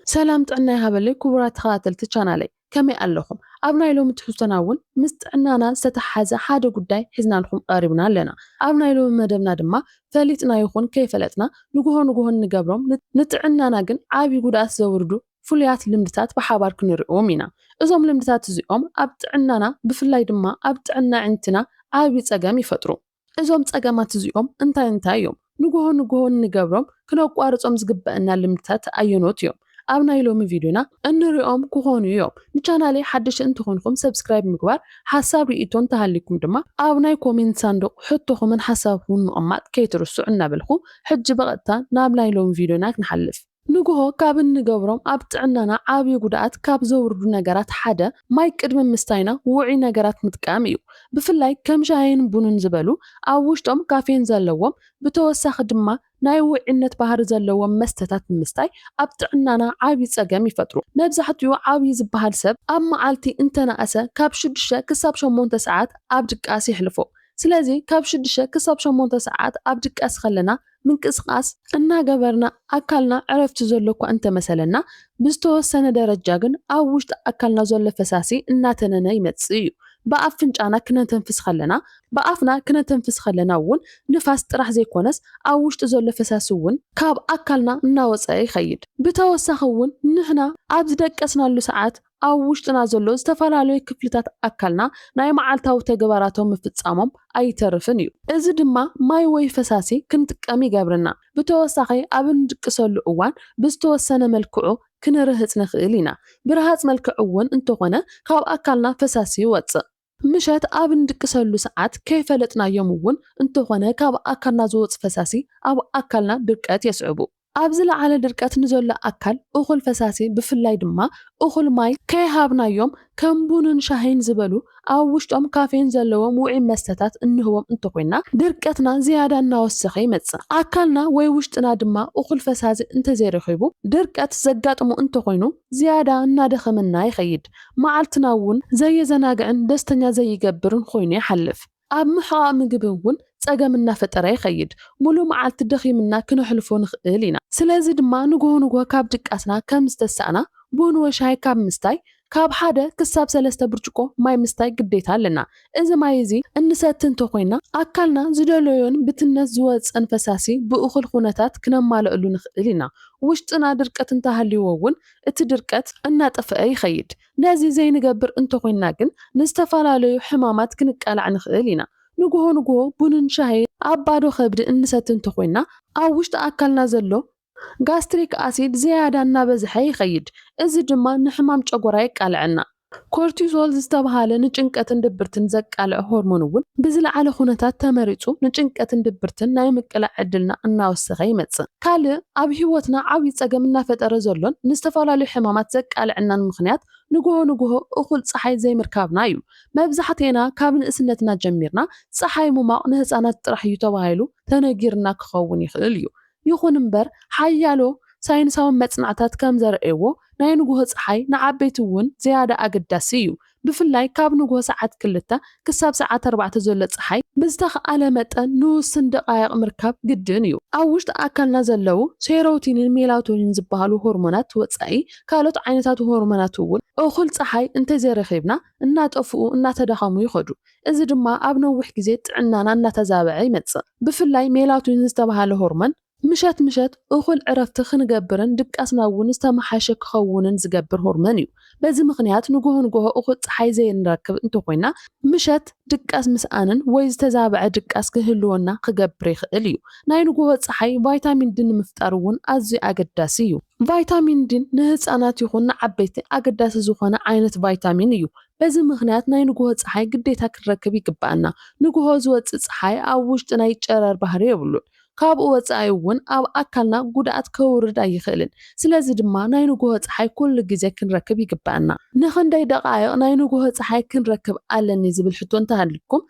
سلام طعنا هابلي كبرات خاتلتي channelي كمي ኣለኹም ኣብ ናይ ሎሚ ትሕዝቶና እውን ምስ ጥዕናና ዝተተሓሓዘ ሓደ ጉዳይ ሒዝና ልኩም ቀሪብና ኣለና ኣብ ናይ ሎሚ መደብና ድማ ፈሊጥና ይኹን ከይፈለጥና ንግሆ ንገብሮም ንጥዕናና ግን ዓብይ ጉድኣት ዘውርዱ ፍሉያት ልምድታት ብሓባር ክንሪኦም ኢና እዞም ልምድታት እዚኦም ኣብ ጥዕናና ብፍላይ ድማ ኣብ ጥዕና ኣዕንትና ዓብይ ፀገም ይፈጥሩ እዞም ፀገማት እዚኦም እንታይ እዮም ንግሆ ንገብሮም ክነቋርጾም ዝግበአና ልምድታት ኣየኖት እዮም ኣብ ናይ ሎሚ ቪድዮና እንሪኦም ክኾኑ እዮም ንቻናሌ ሓድሽ እንትኾንኩም ሰብስክራይብ ምግባር ሓሳብ ርኢቶን ተሃሊኩም ድማ ኣብ ናይ ኮሜንት ሳንዱቅ ሕቶኹምን ሓሳብኩም ምቕማጥ ከይትርስዑ እናበልኩ ሕጂ በቐጥታ ናብ ናይ ሎሚ ቪድዮና ክንሓልፍ ንግሆ ካብ እንገብሮም ኣብ ጥዕናና ዓብይ ጉድኣት ካብ ዘውርዱ ነገራት ሓደ ማይ ቅድሚ ምስታይና ውዑይ ነገራት ምጥቃም እዩ ብፍላይ ከም ሻሂን ቡንን ዝበሉ ኣብ ውሽጦም ካፌን ዘለዎም ብተወሳኺ ድማ ናይ ውዕነት ባህሪ ዘለዎም መስተታት ምስታይ ኣብ ጥዕናና ዓብይ ፀገም ይፈጥሩ መብዛሕትኡ ዓብይ ዝበሃል ሰብ ኣብ መዓልቲ እንተነኣሰ ካብ 6 ክሳብ 8 ሰዓት ኣብ ድቃስ ይሕልፎ ስለዚ ካብ 6 ክሳብ 8 ሰዓት ኣብ ድቃስ ከለና ምንቅስቃስ እናገበርና ኣካልና ዕረፍቲ ዘሎ እኳ እንተመሰለና ብዝተወሰነ ደረጃ ግን ኣብ ውሽጢ ኣካልና ዘሎ ፈሳሲ እናተነነ ይመጽእ እዩ በኣፍንጫና ክነተንፍስ ከለና በኣፍና ክነተንፍስ ከለና እውን ንፋስ ጥራሕ ዘይኮነስ ኣብ ውሽጢ ዘሎ ፈሳሲ እውን ካብ ኣካልና እናወፀ ይኸይድ ብተወሳኺ እውን ንሕና ኣብ ዝደቀስናሉ ሰዓት ኣብ ውሽጥና ዘሎ ዝተፈላለዩ ክፍልታት ኣካልና ናይ መዓልታዊ ተግባራቶም ምፍጻሞም ኣይተርፍን እዩ እዚ ድማ ማይ ወይ ፈሳሲ ክንጥቀም ይገብርና ብተወሳኺ ኣብ እንድቅሰሉ እዋን ብዝተወሰነ መልክዑ ክንርህፅ ንኽእል ኢና ብርሃፅ መልክዕ እውን እንተኾነ ካብ ኣካልና ፈሳሲ ይወፅእ ምሸት ኣብ እንድቅሰሉ ሰዓት ከይፈለጥናዮም እውን እንተኾነ ካብ ኣካልና ዝወፅ ፈሳሲ ኣብ ኣካልና ድርቀት የስዕቡ ኣብ ዝለዓለ ድርቀት ንዘሎ ኣካል እኹል ፈሳሲ ብፍላይ ድማ እኹል ማይ ከይሃብናዮም ከም ቡንን ሻሂን ዝበሉ ኣብ ውሽጦም ካፌን ዘለዎም ውዑይ መስተታት እንህቦም እንተኮይና ድርቀትና ዝያዳ እናወሰኸ ይመጽእ ኣካልና ወይ ውሽጥና ድማ እኹል ፈሳሲ እንተዘይረኺቡ ድርቀት ዘጋጥሙ እንተኮይኑ ዝያዳ እናደኸመና ይኸይድ መዓልትና እውን ዘየዘናግዕን ደስተኛ ዘይገብርን ኮይኑ ይሓልፍ ኣብ ምሕቓቕ ምግቢ እውን ፀገም እናፈጠረ ይኸይድ ሙሉእ መዓልቲ ደኺምና ክነሕልፎ ንኽእል ኢና ስለዚ ድማ ንግሆ ካብ ድቃስና ከም ዝተሳእና ቡን ወይ ሻሂ ካብ ምስታይ ካብ 1 ክሳብ 3 ብርጭቆ ማይ ምስታይ ግዴታ ኣለና እዚ ማይ እዚ እንሰቲ እንተኮይና ኣካልና ዝደለዮን ብትነት ዝወፅን ፈሳሲ ብእኹል ኩነታት ክነማልአሉ ንኽእል ኢና ውሽጥና ድርቀት እንተሃልይዎ እውን እቲ ድርቀት እናጠፍአ ይኸይድ ነዚ ዘይንገብር እንተኮይና ግን ንዝተፈላለዩ ሕማማት ክንቃላዕ ንኽእል ኢና ንግሆ ቡንን ሻሂ ኣብ ባዶ ከብዲ እንሰቲ እንተኮይና ኣብ ውሽጢ ኣካልና ዘሎ ጋስትሪክ ኣሲድ ዝያዳ እናበዝሐ ይኸይድ እዚ ድማ ንሕማም ጨጎራ የቃልዐና ኮርቲዞል ዝተባሃለ ንጭንቀትን ድብርትን ዘቃልዕ ሆርሞን እውን ብዝለዓለ ኩነታት ተመሪጹ ንጭንቀትን ድብርትን ናይ ምቅላዕ ዕድልና እናወሰኸ ይመጽእ ካልእ ኣብ ህይወትና ዓብይ ፀገም እናፈጠረ ዘሎን ንዝተፈላለዩ ሕማማት ዘቃልዐናን ምኽንያት ንግሆ እኹል ፀሓይ ዘይምርካብና እዩ መብዛሕትኤና ካብ ንእስነትና ጀሚርና ፀሓይ ምማቕ ንህፃናት ጥራሕ እዩ ተባሂሉ ተነጊርና ክኸውን ይኽእል እዩ ይኹን እምበር ሓያሎ ሳይንሳዊ መጽናዕታት ከም ዘርእይዎ ናይ ንግሆ ፀሓይ ንዓበይቲ እውን ዝያዳ ኣገዳሲ እዩ ብፍላይ ካብ ንግሆ ሰዓት 2 ክሳብ ሰዓት 4 ዘሎ ፀሓይ ብዝተኸኣለ መጠን ንውስን ደቃይቕ ምርካብ ግድን እዩ ኣብ ውሽጢ ኣካልና ዘለው ሴሮቶኒን ሜላቶኒን ዝበሃሉ ሆርሞናት ወፃኢ ካልኦት ዓይነታት ሆርሞናት እውን እኹል ፀሓይ እንተዘይረኺብና እናጠፍኡ እናተዳኸሙ ይኸዱ እዚ ድማ ኣብ ነዊሕ ግዜ ጥዕናና እናተዛበዐ ይመጽእ ብፍላይ ሜላቶኒን ዝተባሃለ ሆርሞን ምሸት እኹል ዕረፍቲ ክንገብርን ድቃስና እውን ዝተመሓሸ ክኸውንን ዝገብር ሆርሞን እዩ በዚ ምኽንያት ንግሆ እኹል ፀሓይ ዘይንረክብ እንተኮይና ምሸት ድቃስ ምስኣንን ወይ ዝተዛበዐ ድቃስ ክህልወና ክገብር ይኽእል እዩ ናይ ንግሆ ፀሓይ ቫይታሚን ዲ ንምፍጣር እውን ኣዝዩ ኣገዳሲ እዩ ቫይታሚን ዲ ንህፃናት ይኹን ንዓበይቲ ኣገዳሲ ዝኾነ ዓይነት ቫይታሚን እዩ በዚ ምኽንያት ናይ ንግሆ ፀሓይ ግዴታ ክንረክብ ይግባአና ንግሆ ዝወፅእ ፀሓይ ኣብ ውሽጢ ናይ ጨረር ባህሪ የብሉን ካብኡ ወፃኢ እውን ኣብ ኣካልና ጉድኣት ከውርድ ኣይኽእልን ስለዚ ድማ ናይ ንግሆ ፀሓይ ኩሉ ግዜ ክንረክብ ይግባአና ንኽንደይ ደቃይቕ ናይ ንግሆ ፀሓይ ክንረክብ ኣለኒ ዝብል ሕቶ እንተሃልኩም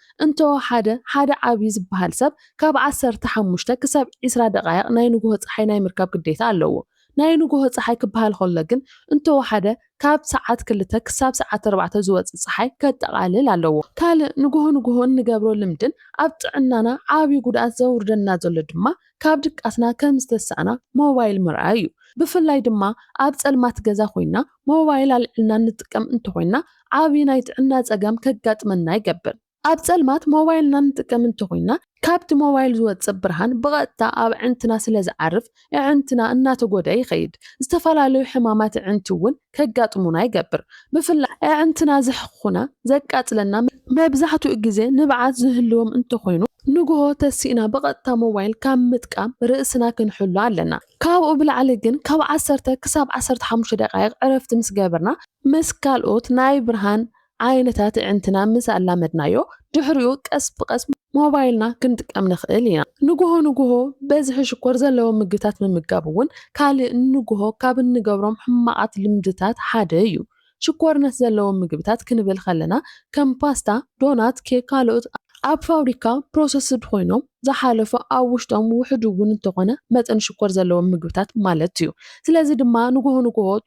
ሓደ ዓብይ ዝበሃል ሰብ ካብ 15 ክሳብ 20 ደቃይቕ ናይ ንግሆ ፀሓይ ናይ ምርካብ ግዴታ ኣለዎ ናይ ንጉሆ ፀሓይ ክበሃል ከሎ ግን እንተወሓደ ካብ ሰዓት 2 ክሳብ ሰዓት 4 ዝወፅእ ፀሓይ ከጠቃልል ኣለዎ። ካልእ ንጉሆ እንገብሮ ልምድን ኣብ ጥዕናና ዓብይ ጉድኣት ዘውርደና ዘሎ ድማ ካብ ድቃስና ከም ዝተሳእና ሞባይል ምርኣይ እዩ። ብፍላይ ድማ ኣብ ፀልማት ገዛ ኮይና ሞባይል ኣልዕልና እንጥቀም እንተኮይና ዓብይ ናይ ጥዕና ፀገም ከጋጥመና ይገብር። ኣብ ፀልማት ሞባይልና እንጥቀም እንተኮይና ካብቲ ሞባይል ዝወፅእ ብርሃን ብቐጥታ ኣብ ኣዕንትና ስለ ዝዓርፍ ኣዕንትና እናተጎድአ ይኸይድ። ዝተፈላለዩ ሕማማት ኣዕንቲ እውን ከጋጥሙና ይገብር። ብፍላይ ኣዕንትና ዝሕኹና ዘቃፅለና መብዛሕትኡ ግዜ ንብዓት ዝህልዎም እንተኮይኑ ንጉሆ ተሲእና ብቐጥታ ሞባይል ካብ ምጥቃም ርእስና ክንሕሉ ኣለና። ካብኡ ብላዕሊ ግን ካብ 10 ክሳብ 15 ደቂቕ ዕረፍቲ ምስ ገበርና ምስ ካልኦት ናይ ብርሃን ዓይነታት ኣዕንትና ምስ ኣላመድናዮ ድሕሪኡ ቀስ ብቀስ ሞባይልና ክንጥቀም ንኽእል ኢና። ንጉሆ በዝሒ ሽኮር ዘለዎም ምግብታት ምምጋብ እውን ካልእ ንጉሆ ካብ እንገብሮም ሕማቃት ልምድታት ሓደ እዩ። ሽኮርነት ዘለዎም ምግብታት ክንብል ከለና ከም ፓስታ፣ ዶናት፣ ኬክ ካልኦት ኣብ ፋብሪካ ፕሮሰስድ ኮይኖም ዝሓለፈ ኣብ ውሽጦም ውሕድ እውን እንተኾነ መጠን ሽኮር ዘለዎም ምግብታት ማለት እዩ። ስለዚ ድማ ንጉሆ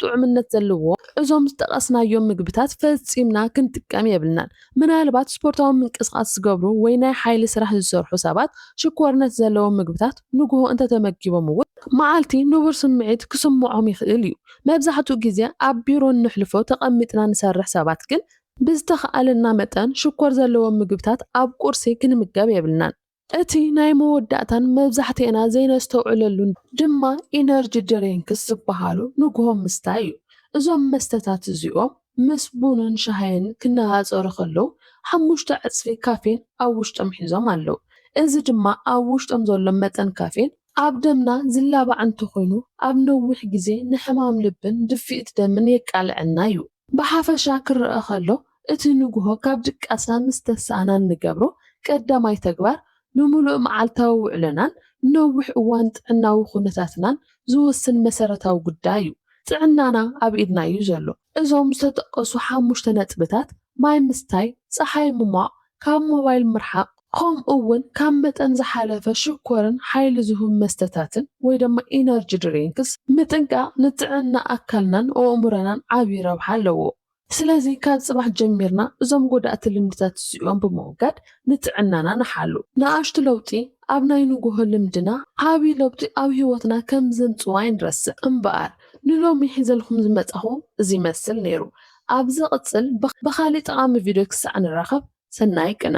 ጥዑምነት ዘለዎ እዞም ዝጠቀስናዮም ምግብታት ፈፂምና ክንጥቀም የብልናን። ምናልባት ስፖርታዊ ምንቅስቃስ ዝገብሩ ወይ ናይ ሓይሊ ስራሕ ዝሰርሑ ሰባት ሽኮርነት ዘለዎም ምግብታት ንጉሆ እንተተመጊቦም እውን መዓልቲ ንቡር ስምዒት ክስምዖም ይኽእል እዩ። መብዛሕትኡ ግዜ ኣብ ቢሮ እንሕልፎ ተቐሚጥና ንሰርሕ ሰባት ግን ብዝተኸኣለና መጠን ሽኮር ዘለዎም ምግብታት ኣብ ቁርሲ ክንምገብ የብልናን። እቲ ናይ መወዳእታን መብዛሕትአና ዘይነስተውዕለሉን ድማ ኢነርጂ ድሪንክስ ዝበሃሉ ንጉሆ ምስታይ እዩ። እዞም መስተታት እዚኦም ምስ ቡንን ሻሂን ክነፃፀሩ ከለው 5 ዕፅፊ ካፌን ኣብ ውሽጦም ሒዞም ኣለው። እዚ ድማ ኣብ ውሽጦም ዘሎ መጠን ካፌን ኣብ ደምና ዝላባዕ እንተኮይኑ ኣብ ነዊሕ ግዜ ንሕማም ልብን ድፊኢት ደምን የቃልዐና እዩ። ብሓፈሻ ክርአ ከሎ እቲ ንጉሆ ካብ ድቃስና ምስ ተሳእና እንገብሮ ቀዳማይ ተግባር ንሙሉእ መዓልታዊ ውዕሎናን ነዊሕ እዋን ጥዕናዊ ኩነታትናን ዝውስን መሰረታዊ ጉዳይ እዩ። ጥዕናና ኣብ ኢድና እዩ ዘሎ። እዞም ዝተጠቀሱ 5 ነጥብታት ማይ ምስታይ፣ ፀሓይ ምሟቕ፣ ካብ ሞባይል ምርሓቅ ከምኡ እውን ካብ መጠን ዝሓለፈ ሽኮርን ሓይሊ ዝህቡ መስተታትን ወይ ድማ ኢነርጂ ድሪንክስ ምጥንቃቅ ንጥዕና ኣካልናን ኣእምሮናን ዓብይ ረብሓ ኣለዎ። ስለዚ ካብ ጽባሕ ጀሚርና እዞም ጎዳእቲ ልምድታት እዚኦም ብምውጋድ ንጥዕናና ንሓሉ። ንኣሽቱ ለውጢ ኣብ ናይ ንጉሆ ልምድና ዓብይ ለውጢ ኣብ ሂወትና ከም ዘምጽዋ ይንረስእ እምበኣር ንሎሚ ሒዘልኩም ዝመጻኹ እዚ ይመስል ነይሩ። ኣብ ዝቕጽል ብኻሊእ ጠቓሚ ቪድዮ ክሳዕ ንራኸብ። ሰናይ ቅነ